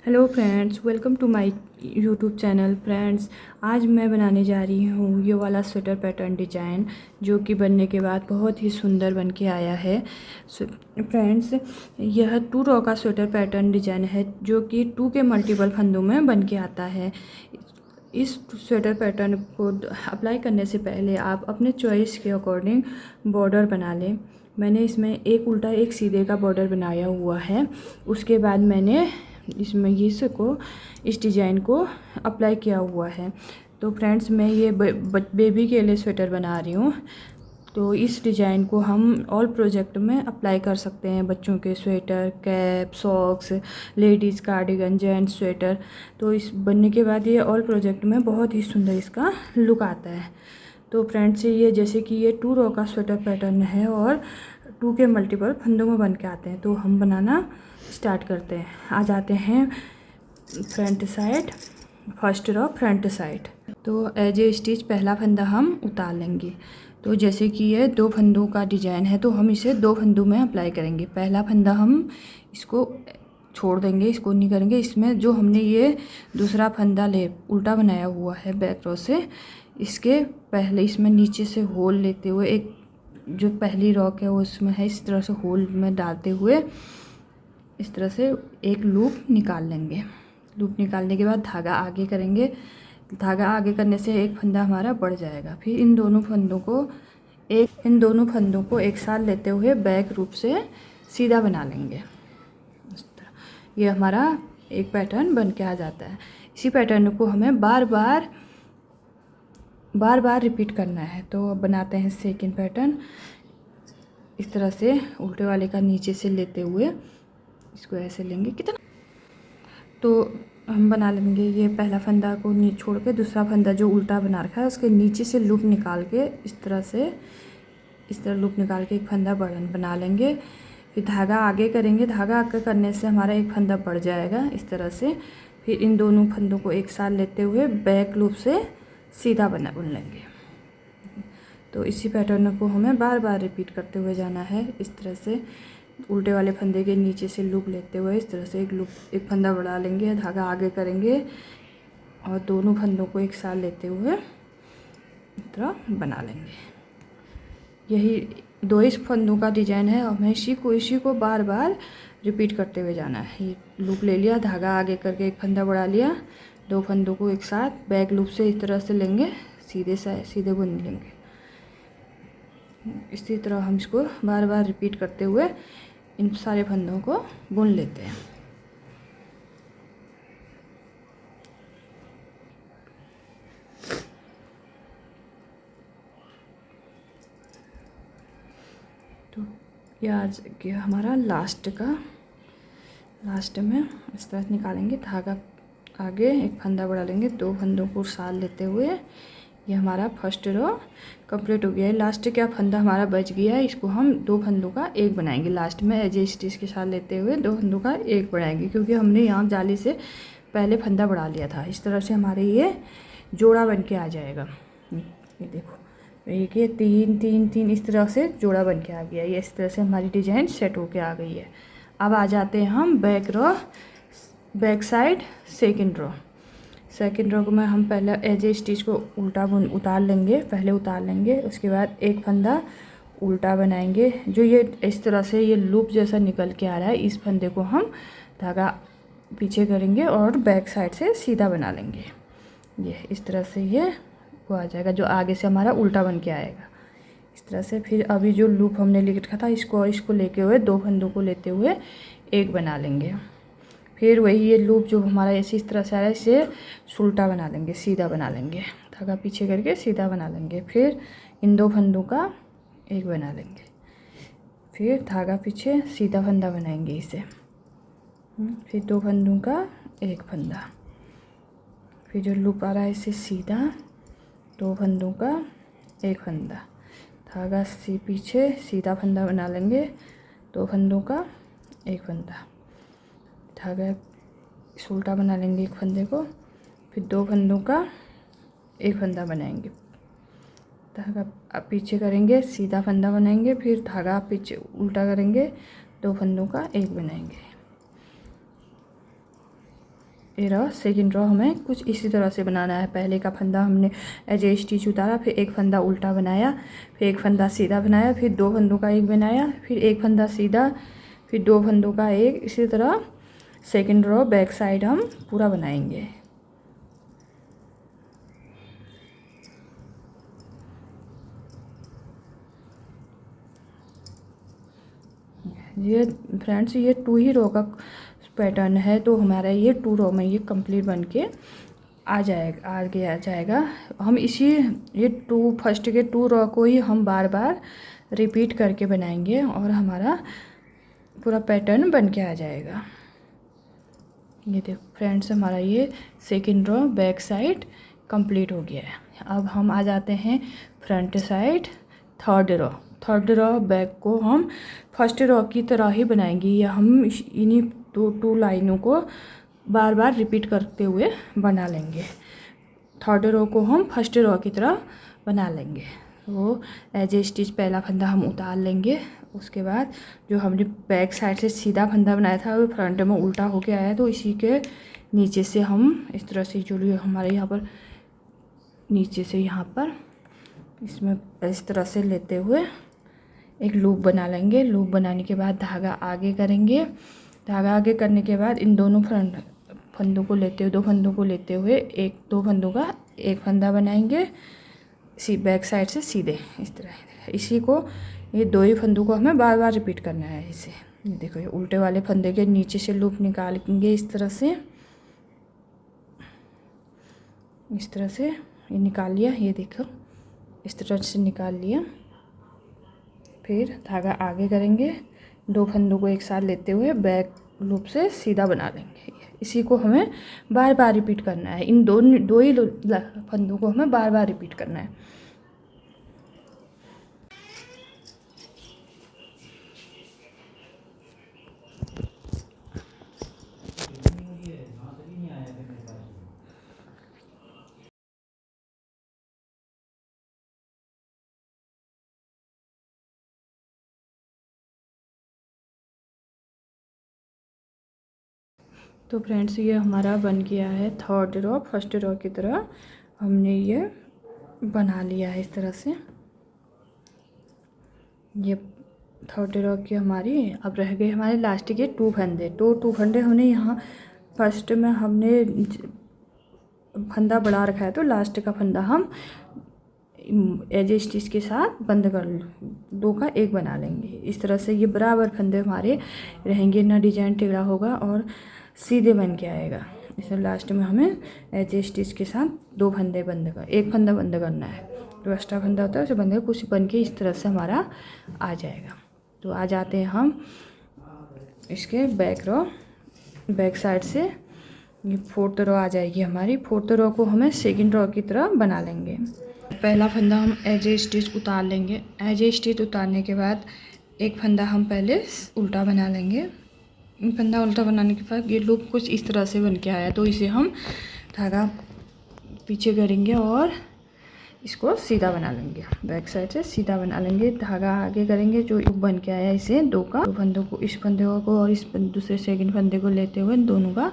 Hello friends, welcome to my YouTube channel. Friends, आज मैं बनाने जा रही हूँ ये वाला स्वेटर पैटर्न डिजाइन, जो कि बनने के बाद बहुत ही सुंदर बन के आया है। फ्रेंड्स, यह 2 रॉ का स्वेटर पैटर्न डिजाइन है, जो कि 2 के मल्टीपल फंदों में बन के आता है। इस स्वेटर पैटर्न को अप्लाई करने से पहले आप अपने चॉइस के अकॉर्डिंग बॉर्डर बना लें। मैंने इसमें एक उल्टा एक सीधे का बॉर्डर बनाया हुआ है। उसके बाद मैंने इसमें इस डिज़ाइन को अप्लाई किया हुआ है। तो फ्रेंड्स, मैं ये बेबी के लिए स्वेटर बना रही हूँ। तो इस डिज़ाइन को हम ऑल प्रोजेक्ट में अप्लाई कर सकते हैं। बच्चों के sweater, cap, socks, ladies cardigan, gents sweater. तो इस बनने के बाद ये ऑल प्रोजेक्ट में बहुत ही सुंदर इसका लुक आता है। तो फ्रेंड्स, ये जैसे कि ये 2 रॉ का स्वेटर पैटर्न है और 2 के मल्टीपल फंदों में बन के आते हैं। तो हम बनाना स्टार्ट करते हैं। आ जाते हैं front side, first raw front side. तो एज ए स्टिच पहला फंदा हम उतार लेंगे। तो जैसे कि ये 2 फंदों का डिजाइन है, तो हम इसे 2 फंदों में अप्लाई करेंगे। पहला फंदा हम इसको छोड़ देंगे, इसको नहीं करेंगे। इसमें जो हमने ये दूसरा फंदा उल्टा बनाया हुआ है बैक रो से, इसके पहले इसमें नीचे से होल लेते हुए एक जो पहली रॉक है उसमें है, इस तरह से होल में डालते हुए इस तरह से एक लूप निकाल लेंगे। लूप निकालने के बाद धागा आगे करेंगे। धागा आगे करने से एक फंदा हमारा बढ़ जाएगा। फिर इन दोनों फंदों को एक साथ लेते हुए बैक रूप से सीधा बना लेंगे। इस तरह ये हमारा एक पैटर्न बन के आ जाता है। इसी पैटर्न को हमें बार बार रिपीट करना है। तो अब बनाते हैं सेकंड पैटर्न। इस तरह से उल्टे वाले का नीचे से लेते हुए इसको ऐसे लेंगे कितना। तो हम बना लेंगे ये पहला फंदा को नीचे छोड़ के दूसरा फंदा जो उल्टा बना रखा है उसके नीचे से लूप निकाल के इस तरह लूप निकाल के एक फंदा बना लेंगे। फिर धागा आगे करेंगे। धागा आगे करने से हमारा एक फंदा बढ़ जाएगा इस तरह से। फिर इन दोनों फंदों को एक साथ लेते हुए बैक लूप से सीधा बुन लेंगे। तो इसी पैटर्न को हमें बार बार रिपीट करते हुए जाना है। इस तरह से उल्टे वाले फंदे के नीचे से लूप लेते हुए इस तरह से एक फंदा बढ़ा लेंगे, धागा आगे करेंगे और दोनों फंदों को एक साथ लेते हुए इस तरह बना लेंगे। यही 2 इस फंदों का डिजाइन है। हमें इसी को बार बार रिपीट करते हुए जाना है। ये लूप ले लिया, धागा आगे करके एक फंदा बढ़ा लिया, 2 फंदों को एक साथ बैक लूप से इस तरह से लेंगे, सीधे बुन लेंगे। इसी तरह हम इसको बार बार रिपीट करते हुए इन सारे फंदों को बुन लेते हैं। तो ये आज गया हमारा लास्ट में इस तरह निकालेंगे। धागा आगे एक फंदा बढ़ा लेंगे, 2 फंदों को साथ लेते हुए ये हमारा फर्स्ट रो कंप्लीट हो गया है। लास्ट क्या फंदा हमारा बच गया है, इसको हम 2 फंदों का एक बनाएंगे। लास्ट में एज ए स्टिच के साथ लेते हुए 2 फंदों का एक बनाएंगे, क्योंकि हमने यहाँ जाली से पहले फंदा बढ़ा लिया था। इस तरह से हमारे ये जोड़ा बन के आ जाएगा। ये देखो, एक ये 3 3 3 इस तरह से जोड़ा बन के आ गया। ये इस तरह से हमारी डिजाइन सेट होके आ गई है। अब आ जाते हैं हम बैक साइड सेकेंड रो में हम पहले एज ए स्टिच को उतार लेंगे। उसके बाद एक फंदा उल्टा बनाएंगे। जो ये इस तरह से ये लूप जैसा निकल के आ रहा है, इस फंदे को हम धागा पीछे करेंगे और बैक साइड से सीधा बना लेंगे। ये इस तरह से ये वो आ जाएगा, जो आगे से हमारा उल्टा बन के आएगा इस तरह से। फिर अभी जो लूप हमने लिख रखा था, इसको लेके हुए 2 फंदों को लेते हुए एक बना लेंगे। फिर वही ये लूप जो हमारा ऐसे इस तरह से आ रहा है, इसे उल्टा बना लेंगे, सीधा बना लेंगे, धागा पीछे करके सीधा बना लेंगे। फिर इन 2 फंदों का एक बना लेंगे, फिर धागा पीछे सीधा फंदा बनाएंगे इसे। फिर 2 फंदों का एक फंदा, फिर जो लूप आ रहा है इसे सीधा, 2 फंदों का एक फंदा, धागा से पीछे सीधा फंदा बना लेंगे, 2 फंदों का एक फंदा, धागा उल्टा बना लेंगे एक फंदे को, फिर 2 फंदों का एक फंदा बनाएंगे, धागा पीछे करेंगे, सीधा फंदा बनाएंगे, फिर धागा पीछे उल्टा करेंगे, 2 फंदों का एक बनाएंगे। ये रहा सेकंड रो हमें कुछ इसी तरह से बनाना है। पहले का फंदा हमने एज ए स्टिच उतारा, फिर एक फंदा उल्टा बनाया, फिर एक फंदा सीधा बनाया, फिर दो फंदों का एक बनाया, फिर एक फंदा सीधा, फिर दो फंदों का एक। इसी तरह सेकंड रो बैक साइड हम पूरा बनाएंगे। ये फ्रेंड्स ये 2 ही रो का पैटर्न है, तो हमारा ये 2 रो में ये कंप्लीट बन के आ जाएगा। हम इसी ये फर्स्ट के 2 रो को ही हम बार बार रिपीट करके बनाएंगे और हमारा पूरा पैटर्न बन के आ जाएगा। ये देखो फ्रेंड्स, हमारा ये second row back side complete हो गया है। अब हम आ जाते हैं front side third row back को हम फर्स्ट रो की तरह ही बनाएंगे, या हम इन्हीं टू लाइनों को बार बार रिपीट करते हुए बना लेंगे। थर्ड रो को हम फर्स्ट रो की तरह बना लेंगे। वो एज ए स्टिच पहला फंदा हम उतार लेंगे। उसके बाद जो हमने बैक साइड से सीधा फंदा बनाया था वो फ्रंट में उल्टा होके आया, तो इसी के नीचे से हम इस तरह से जो हमारे यहाँ पर नीचे से यहाँ पर इसमें इस तरह से लेते हुए एक लूप बना लेंगे। लूप बनाने के बाद धागा आगे करेंगे। धागा आगे करने के बाद इन दोनों फंदों को लेते हुए, 2 फंदों को लेते हुए 2 फंदों का एक फंदा बनाएंगे बैक साइड से सीधे इस तरह। इसी को ये 2 ही फंदों को हमें बार बार रिपीट करना है इसे। ये देखो ये उल्टे वाले फंदे के नीचे से लूप निकालेंगे इस तरह से, इस तरह से ये निकाल लिया। ये देखो इस तरह से निकाल लिया। फिर धागा आगे करेंगे, 2 फंदों को एक साथ लेते हुए बैक लूप से सीधा बना लेंगे। इसी को हमें बार बार रिपीट करना है। इन दो ही फंदों को हमें बार बार रिपीट करना है। तो फ्रेंड्स ये हमारा बन गया है थर्ड रो। फर्स्ट रो की तरह हमने ये बना लिया है इस तरह से। ये थर्ड रो की हमारी अब रह गए हमारे लास्ट के 2 फंदे। टू फंदे हमने यहाँ फर्स्ट में हमने फंदा बढ़ा रखा है, तो लास्ट का फंदा हम एज ए स्टिच के साथ बंद कर 2 का एक बना लेंगे। इस तरह से ये बराबर फंदे हमारे रहेंगे, ना डिजाइन टेढ़ा होगा और सीधे बन के आएगा। इसमें लास्ट में हमें एज ए स्टिच के साथ 2 फंदे एक फंदा बंद करना है। जो एक्स्ट्रा फंदा होता है उसे बंद कर कुछ बन के इस तरह से हमारा आ जाएगा। तो आ जाते हैं हम इसके बैक साइड से। ये 4th रो आ जाएगी हमारी। 4th रो को हमें सेकंड रो की तरह बना लेंगे। पहला फंदा हम एज ए स्टिच उतार लेंगे। एज ए स्टिच उतारने के बाद एक फंदा हम पहले उल्टा बना लेंगे। फंदा उल्टा बनाने के बाद ये लूप कुछ इस तरह से बन के आया, तो इसे हम धागा पीछे करेंगे और इसको सीधा बना लेंगे। बैक साइड से सीधा बना लेंगे। धागा आगे करेंगे, जो बन के आया इसे 2 फंदों को, इस फंदे को और इस दूसरे सेकंड फंदे को लेते हुए दोनों का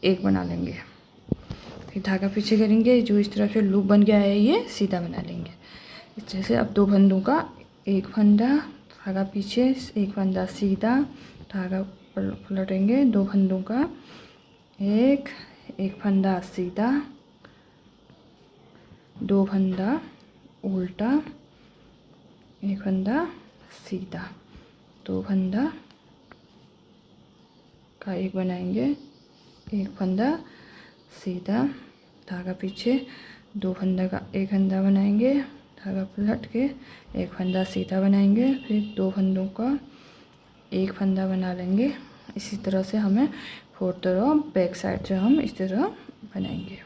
एक बना लेंगे। फिर धागा पीछे करेंगे, जो इस तरह से लूप बन गया है ये सीधा बना लेंगे। इस तरह से अब 2 फंदों का एक फंदा, धागा पीछे, एक फंदा सीधा, धागा पलटेंगे, 2 फंदों का एक फंदा सीधा, 2 फंदा उल्टा, एक फंदा सीधा, 2 फंदा का एक बनाएंगे, एक फंदा सीधा, धागा पीछे, 2 फंदा का एक फंदा बनाएंगे, धागा पलट के एक फंदा सीधा बनाएंगे, फिर 2 फंदों का एक फंदा बना लेंगे। इसी तरह से हमें 4th रो बैक साइड से हम इस तरह बनाएंगे।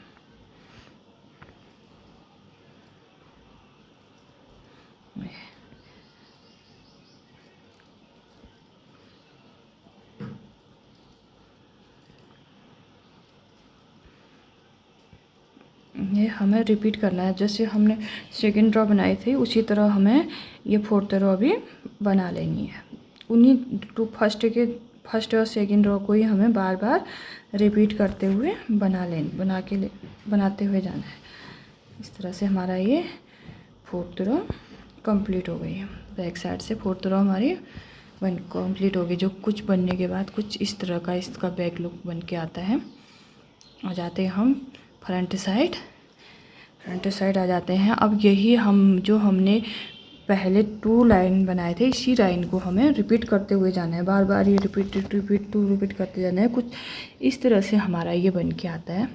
ये हमें रिपीट करना है। जैसे हमने सेकंड रो बनाई थी उसी तरह हमें ये 4th रो भी बना लेनी है। उन्हीं फर्स्ट के फर्स्ट और सेकंड रो को ही हमें बार बार रिपीट करते हुए बनाते हुए जाना है। इस तरह से हमारा ये फोर्थ रो कंप्लीट हो गई है। बैक साइड से फोर्थ रो हमारी कंप्लीट हो गई। जो कुछ बनने के बाद कुछ इस तरह का इसका बैक लुक बन के आता है। आ जाते हैं हम फ्रंट साइड आ जाते हैं। अब यही जो हमने पहले 2 लाइन बनाए थे, इसी लाइन को हमें रिपीट करते हुए जाना है। बार बार ये रिपीट करते जाना है। कुछ इस तरह से हमारा ये बन के आता है।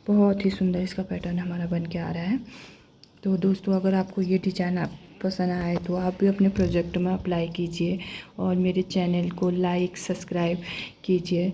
बहुत ही सुंदर इसका पैटर्न हमारा बन के आ रहा है। तो दोस्तों, अगर आपको ये डिज़ाइन पसंद आए तो आप भी अपने प्रोजेक्ट में अप्लाई कीजिए और मेरे चैनल को लाइक सब्सक्राइब कीजिए।